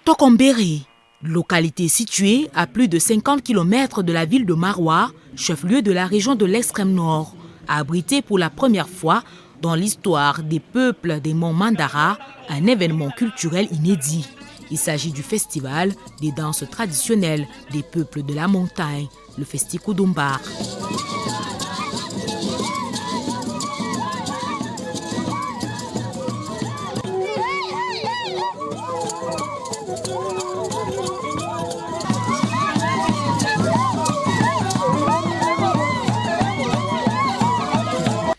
Tokombéré, localité située à plus de 50 km de la ville de Maroua, chef-lieu de la région de l'extrême nord, a abrité pour la première fois dans l'histoire des peuples des monts Mandara un événement culturel inédit. Il s'agit du festival des danses traditionnelles des peuples de la montagne, le Festi Koudoumbar.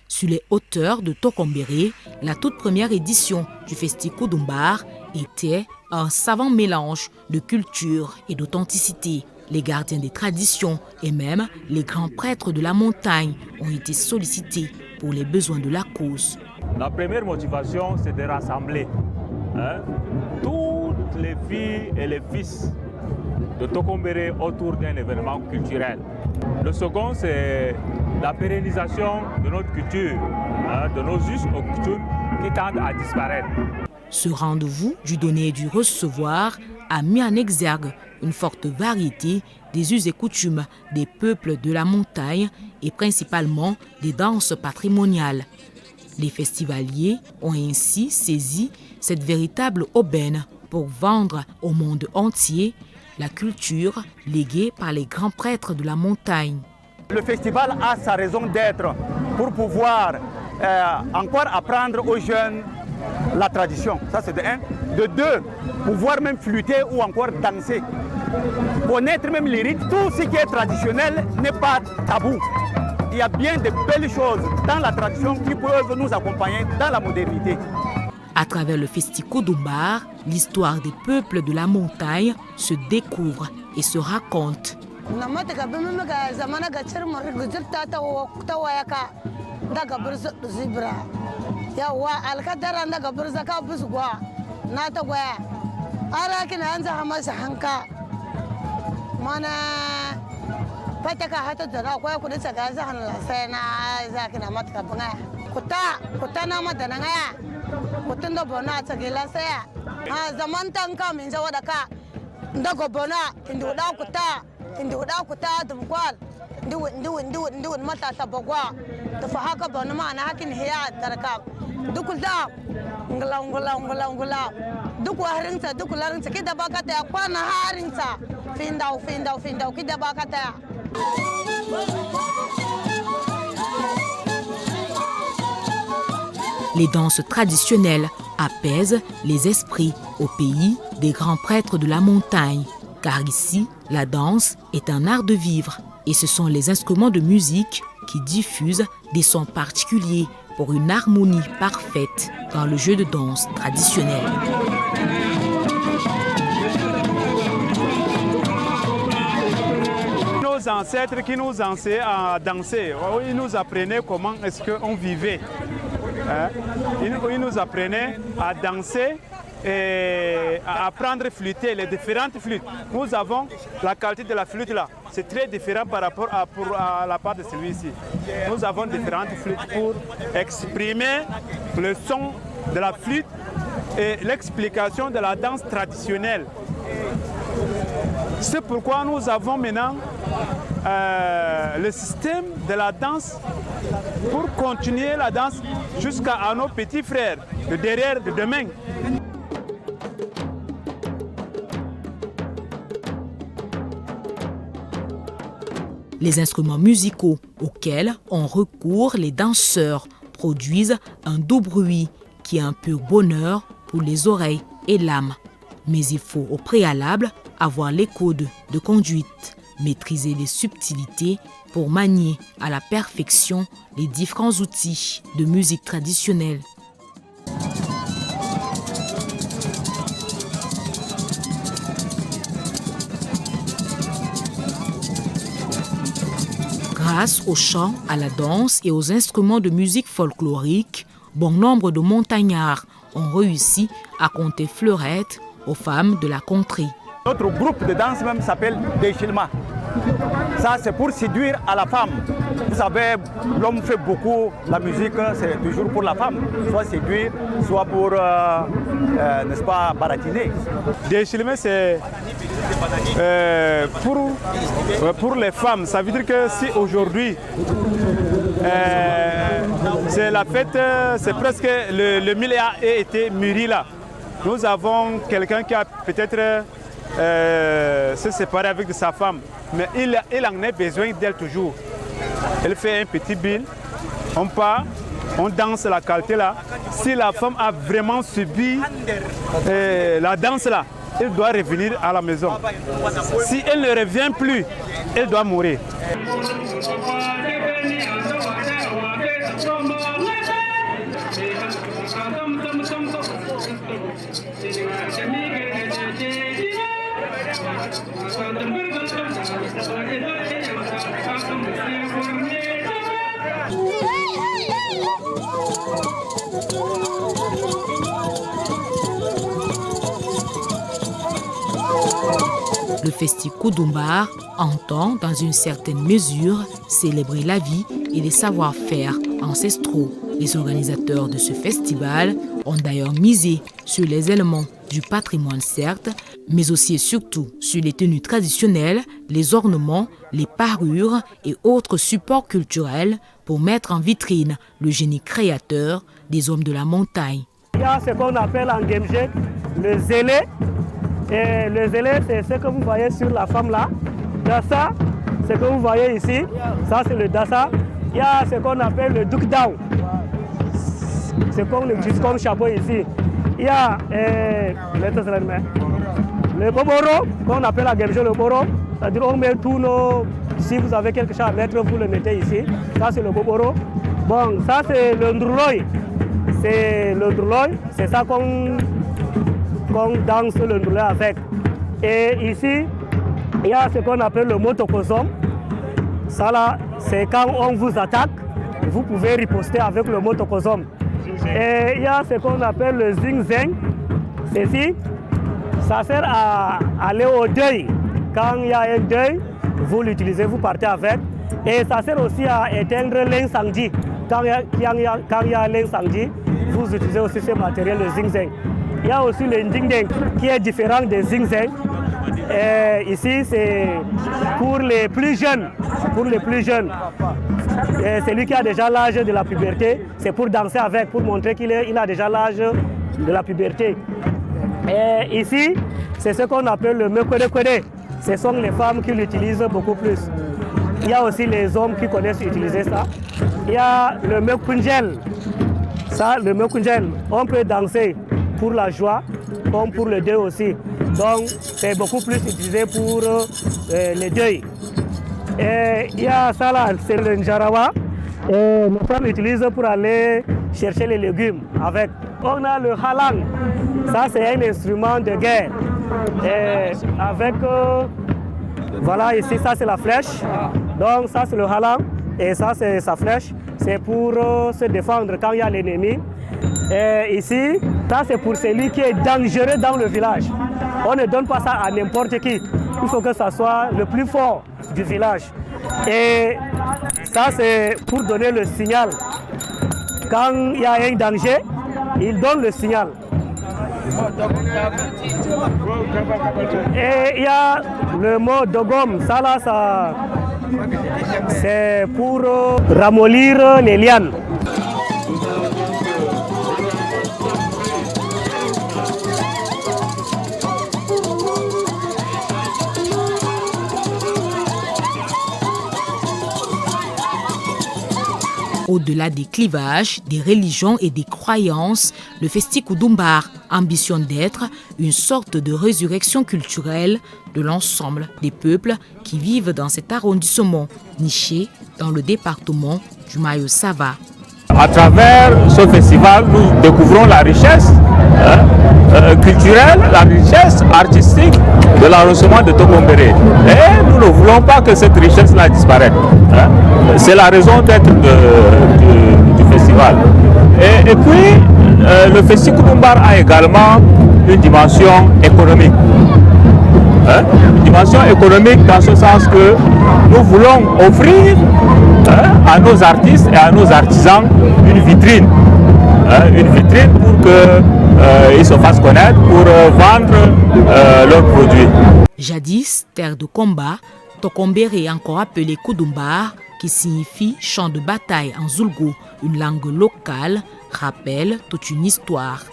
Sur les hauteurs de Tokombéré, la toute première édition du Festi Koudoumbar était un savant mélange de culture et d'authenticité. Les gardiens des traditions et même les grands prêtres de la montagne ont été sollicités pour les besoins de la cause. La première motivation, c'est de rassembler toutes les filles et les fils de Tokombéré autour d'un événement culturel. Le second, c'est la pérennisation de notre culture, de nos us et coutumes qui tendent à disparaître. Ce rendez-vous du donner et du recevoir a mis en exergue une forte variété des us et coutumes des peuples de la montagne et principalement des danses patrimoniales. Les festivaliers ont ainsi saisi cette véritable aubaine pour vendre au monde entier la culture léguée par les grands prêtres de la montagne. Le festival a sa raison d'être pour pouvoir encore apprendre aux jeunes la tradition. Ça c'est de un. De deux, pouvoir même flûter ou encore danser. Connaître même les rites, tout ce qui est traditionnel n'est pas tabou. Il y a bien de belles choses dans la tradition qui peuvent nous accompagner dans la modernité. À travers le Festi Koudoumbar, l'histoire des peuples de la montagne se découvre et se raconte. Kutunda bona tsagela saya zaman tanka min jawada ka ndago bona induda kuta dumkwal ndu mata tabagwa to fa haka bona ma na hakin hiya daraka dukulda ngula duk warinta duk larinta kida bakata ya kwana harinta findau kida bakata. Les danses traditionnelles apaisent les esprits au pays des grands prêtres de la montagne. Car ici, la danse est un art de vivre et ce sont les instruments de musique qui diffusent des sons particuliers pour une harmonie parfaite dans le jeu de danse traditionnel. Nos ancêtres qui nous enseignaient à danser, ils nous apprenaient comment est-ce qu'on vivait. Ils nous apprenaient à danser et à apprendre à flûter, les différentes flûtes. Nous avons la qualité de la flûte là, c'est très différent par rapport à la part de celui-ci. Nous avons différentes flûtes pour exprimer le son de la flûte et l'explication de la danse traditionnelle. C'est pourquoi nous avons maintenant le système de la danse pour continuer la danse jusqu'à nos petits frères, de derrière, de demain. Les instruments musicaux auxquels on recourt les danseurs produisent un doux bruit qui est un pur bonheur pour les oreilles et l'âme. Mais il faut au préalable avoir les codes de conduite, maîtriser les subtilités pour manier à la perfection les différents outils de musique traditionnelle. Grâce au chant, à la danse et aux instruments de musique folklorique, bon nombre de montagnards ont réussi à compter fleurettes aux femmes de la contrée. Notre groupe de danse même s'appelle Deshilma. Ça, c'est pour séduire à la femme. Vous savez, l'homme fait beaucoup, la musique, c'est toujours pour la femme, soit séduire, soit pour, n'est-ce pas, baratiner. Déchilmer, c'est pour les femmes. Ça veut dire que si aujourd'hui, c'est la fête, c'est presque le milieu a été mûri là. Nous avons quelqu'un qui a peut-être se séparé avec sa femme, mais il en a besoin d'elle toujours. Elle fait un petit bill, on part, on danse la qualité là. Si la femme a vraiment subi la danse là, elle doit revenir à la maison. Si elle ne revient plus, elle doit mourir. Le Festi Kudumbar entend, dans une certaine mesure, célébrer la vie et les savoir-faire ancestraux. Les organisateurs de ce festival ont d'ailleurs misé sur les éléments du patrimoine certes, mais aussi et surtout sur les tenues traditionnelles, les ornements, les parures et autres supports culturels pour mettre en vitrine le génie créateur des hommes de la montagne. Il y a ce qu'on appelle en Gemjek le zélé. Et le zélé, c'est ce que vous voyez sur la femme là. Dassa, ce que vous voyez ici, ça c'est le dassa. Il y a ce qu'on appelle le dukdao. C'est comme le juste comme chapeau ici. Il y a le boboro, qu'on appelle à Gemjo le boro. C'est-à-dire on met tous nos... Si vous avez quelque chose à mettre, vous le mettez ici. Ça c'est le boboro. Bon, ça c'est le ndrouloy. C'est le ndrouloy, c'est ça qu'on danse le ndrouloy avec. Et ici, il y a ce qu'on appelle le motokozom. Ça là, c'est quand on vous attaque, vous pouvez riposter avec le motokozom. Et il y a ce qu'on appelle le zing-zeng. Ceci, ça sert à aller au deuil. Quand il y a un deuil, vous l'utilisez, vous partez avec. Et ça sert aussi à éteindre l'incendie. Quand il y a l'incendie, vous utilisez aussi ce matériel, le zing-zeng. Il y a aussi le nding-deng qui est différent des zing-zeng. Ici, c'est pour les plus jeunes. Pour les plus jeunes. Celui qui a déjà l'âge de la puberté, c'est pour danser avec, pour montrer qu'il a déjà l'âge de la puberté. Et ici, c'est ce qu'on appelle le mekwede-kwede. Ce sont les femmes qui l'utilisent beaucoup plus. Il y a aussi les hommes qui connaissent utiliser ça. Il y a le mekunjel. Ça, le mekunjel, on peut danser pour la joie, comme pour le deuil aussi. Donc, c'est beaucoup plus utilisé pour les deuils. Et il y a ça là, c'est le njarawa. Et les femmes l'utilisent pour aller chercher les légumes avec. On a le halang. Ça, c'est un instrument de guerre. Et avec, voilà, ici, ça c'est la flèche. Donc, ça c'est le halang. Et ça c'est sa flèche. C'est pour se défendre quand il y a l'ennemi. Et ici, ça c'est pour celui qui est dangereux dans le village. On ne donne pas ça à n'importe qui. Il faut que ça soit le plus fort du village. Et ça c'est pour donner le signal. Quand il y a un danger, il donne le signal. Et il y a le mot dogom. Ça là, c'est pour ramollir les lianes. Au-delà des clivages, des religions et des croyances, le Festi Kudumbar ambitionne d'être une sorte de résurrection culturelle de l'ensemble des peuples qui vivent dans cet arrondissement niché dans le département du Mayo-Sava. À travers ce festival, nous découvrons la richesse culturelle, la richesse artistique de l'arrondissement de Tokombéré. Et nous ne voulons pas que cette richesse-là disparaisse. C'est la raison d'être du festival. Et puis, le Festi Kudumbar a également une dimension économique. Une dimension économique dans ce sens que nous voulons offrir à nos artistes et à nos artisans une vitrine pour qu'ils se fassent connaître, pour vendre leurs produits. Jadis, terre de combat, Tokombéré, encore appelé Kudumbar, qui signifie champ de bataille en Zulgu, une langue locale, rappelle toute une histoire.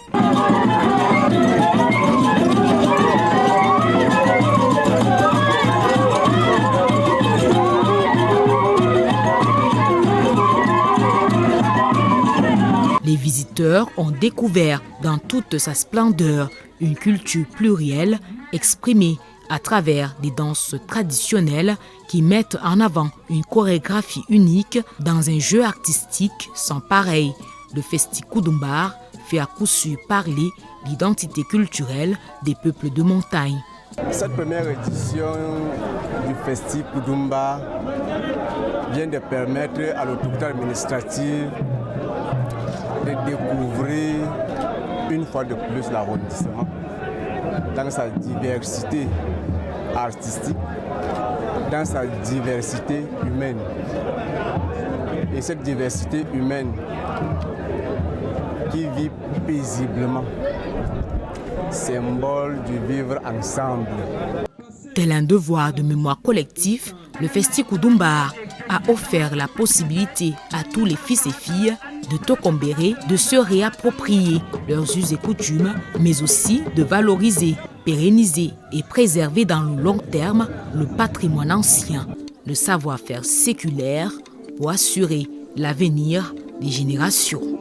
Les visiteurs ont découvert dans toute sa splendeur une culture plurielle exprimée à travers des danses traditionnelles qui mettent en avant une chorégraphie unique dans un jeu artistique sans pareil. Le Festi Kudumbar fait à coup sûr parler l'identité culturelle des peuples de montagne. Cette première édition du Festi Kudumbar vient de permettre à l'autorité administrative de découvrir une fois de plus l'arrondissement dans sa diversité artistique, dans sa diversité humaine. Et cette diversité humaine qui vit paisiblement, symbole du vivre ensemble. Tel un devoir de mémoire collectif, le Festi Kudumbar a offert la possibilité à tous les fils et filles de Tokombéré de se réapproprier leurs us et coutumes, mais aussi de valoriser, pérenniser et préserver dans le long terme le patrimoine ancien, le savoir-faire séculaire pour assurer l'avenir des générations.